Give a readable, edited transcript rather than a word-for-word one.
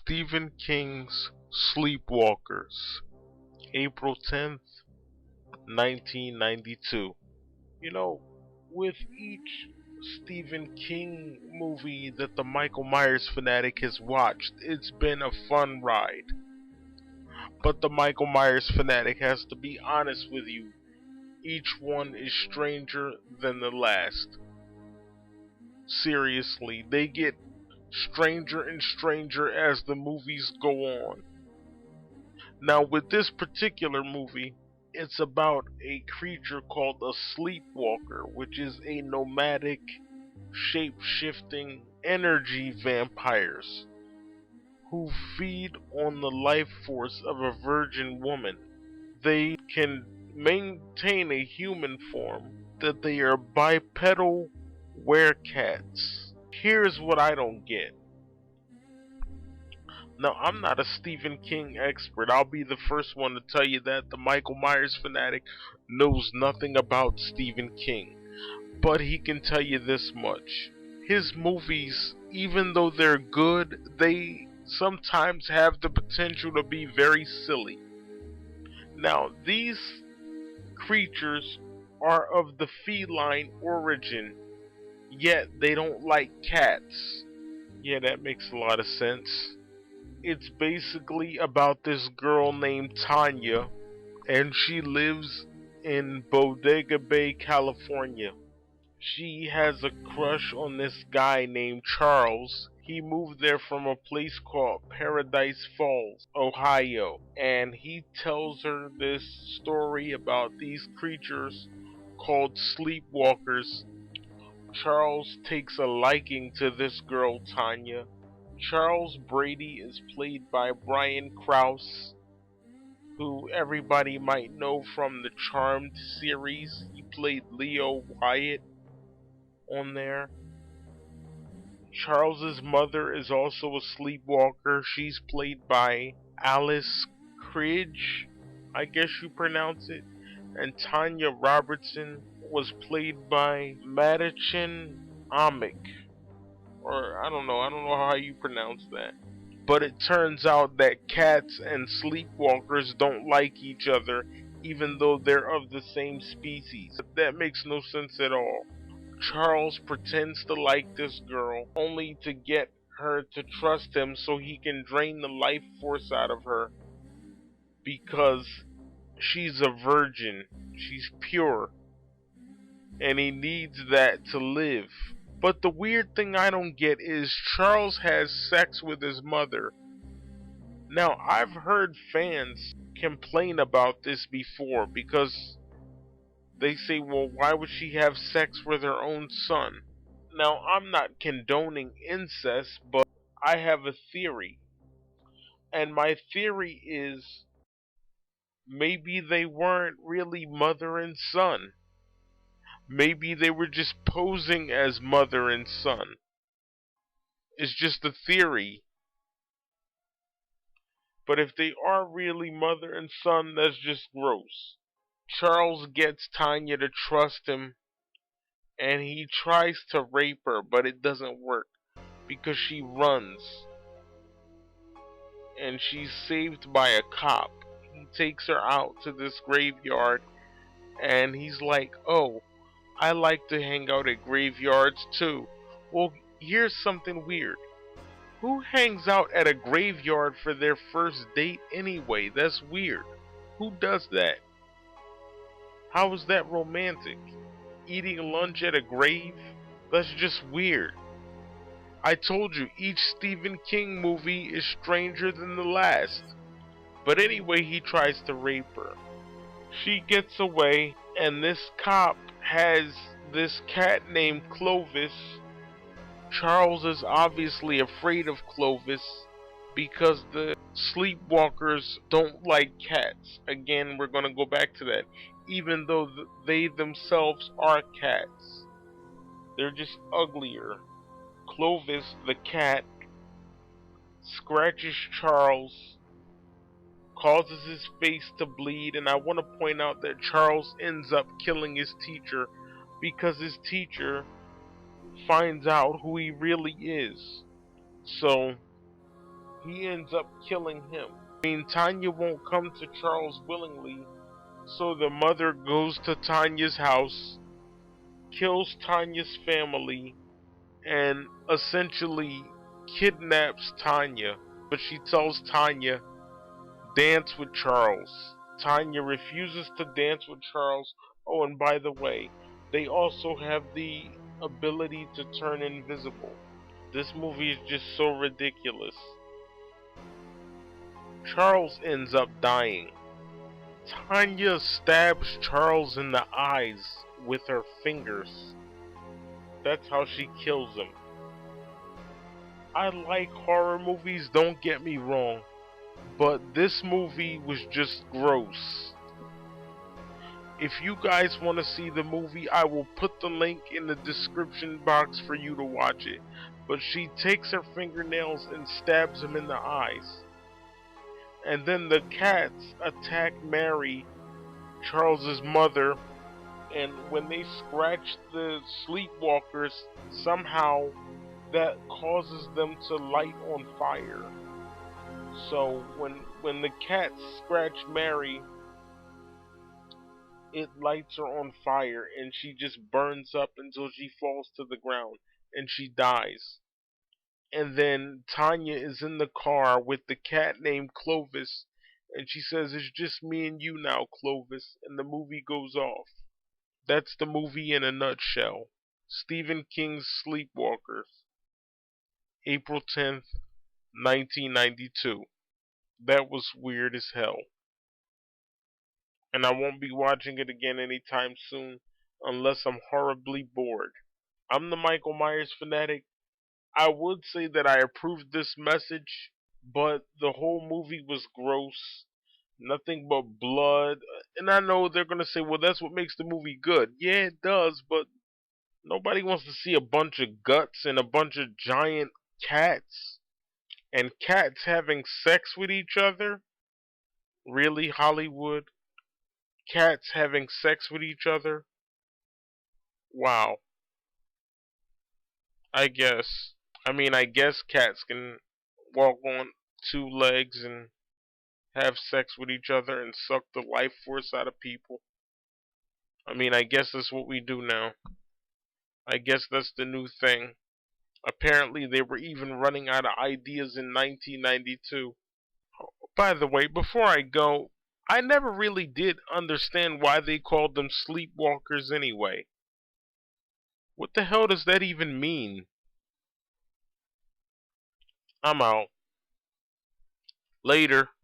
Stephen King's Sleepwalkers, April 10th, 1992. You know, with each Stephen King movie that the Michael Myers fanatic has watched, it's been a fun ride. But the Michael Myers fanatic has to be honest with you. Each one is stranger than the last. Seriously, they get stranger and stranger as the movies go on. Now, with this particular movie, it's about a creature called a sleepwalker, which is a nomadic, shape-shifting energy vampires who feed on the life force of a virgin woman. They can maintain a human form, that they are bipedal werecats. Here's what I don't get. Now, I'm not a Stephen King expert. I'll be the first one to tell you that the Michael Myers fanatic knows nothing about Stephen King. But he can tell you this much. His movies, even though they're good, they sometimes have the potential to be very silly. Now, these creatures are of the feline origin, yet they don't like cats. Yeah, that makes a lot of sense. It's basically about this girl named Tanya, and she lives in Bodega Bay, California. She has a crush on this guy named Charles. He moved there from a place called Paradise Falls, Ohio, and he tells her this story about these creatures called sleepwalkers. Charles takes a liking to this girl, Tanya. Charles Brady is played by Brian Krause, who everybody might know from the Charmed series. He played Leo Wyatt on there. Charles's mother is also a sleepwalker. She's played by Alice Cridge, I guess you pronounce it. And Tanya Robertson was played by Madichin Amick. Or I don't know how you pronounce that. But it turns out that cats and sleepwalkers don't like each other, even though they're of the same species. That makes no sense at all. Charles pretends to like this girl, only to get her to trust him so he can drain the life force out of her. Because she's a virgin. She's pure. And he needs that to live. But the weird thing I don't get is Charles has sex with his mother. Now, I've heard fans complain about this before because they say, well, why would she have sex with her own son? Now, I'm not condoning incest, but I have a theory. And my theory is maybe they weren't really mother and son. Maybe they were just posing as mother and son. It's just a theory. But if they are really mother and son, that's just gross. Charles gets Tanya to trust him, and he tries to rape her, but it doesn't work because she runs. And she's saved by a cop. He takes her out to this graveyard, and he's like, oh, I like to hang out at graveyards too. Well, here's something weird. Who hangs out at a graveyard for their first date anyway? That's weird. Who does that? How is that romantic? Eating lunch at a grave? That's just weird. I told you, each Stephen King movie is stranger than the last. But anyway, he tries to rape her. She gets away, and this cop has this cat named Clovis. Charles is obviously afraid of Clovis because the sleepwalkers don't like cats. Again, we're going to go back to that. Even though they themselves are cats, they're just uglier. Clovis, the cat, scratches Charles, causes his face to bleed, and I want to point out that Charles ends up killing his teacher because his teacher finds out who he really is. So he ends up killing him. I mean, Tanya won't come to Charles willingly, so the mother goes to Tanya's house, kills Tanya's family, and essentially kidnaps Tanya. But she tells Tanya, dance with Charles. Tanya refuses to dance with Charles. Oh, and by the way, they also have the ability to turn invisible. This movie is just so ridiculous. Charles ends up dying. Tanya stabs Charles in the eyes with her fingers. That's how she kills him. I like horror movies, don't get me wrong, but this movie was just gross. If you guys want to see the movie, I will put the link in the description box for you to watch it. But she takes her fingernails and stabs him in the eyes. And then the cats attack Mary, Charles's mother, and when they scratch the sleepwalkers, somehow that causes them to light on fire. So when the cats scratch Mary, it lights her on fire and she just burns up until she falls to the ground and she dies. And then Tanya is in the car with the cat named Clovis, and she says, it's just me and you now, Clovis, and the movie goes off. That's the movie in a nutshell. Stephen King's Sleepwalkers, April 10th, 1992. That was weird as hell. And I won't be watching it again anytime soon unless I'm horribly bored. I'm the Michael Myers fanatic. I would say that I approved this message, but the whole movie was gross. Nothing but blood. And I know they're going to say, well, that's what makes the movie good. Yeah, it does, but nobody wants to see a bunch of guts and a bunch of giant cats. And cats having sex with each other? Really, Hollywood? Cats having sex with each other? Wow. I guess. I guess cats can walk on two legs and have sex with each other and suck the life force out of people. I guess that's what we do now. I guess that's the new thing. Apparently, they were even running out of ideas in 1992. By the way, before I go, I never really did understand why they called them sleepwalkers anyway. What the hell does that even mean? I'm out. Later.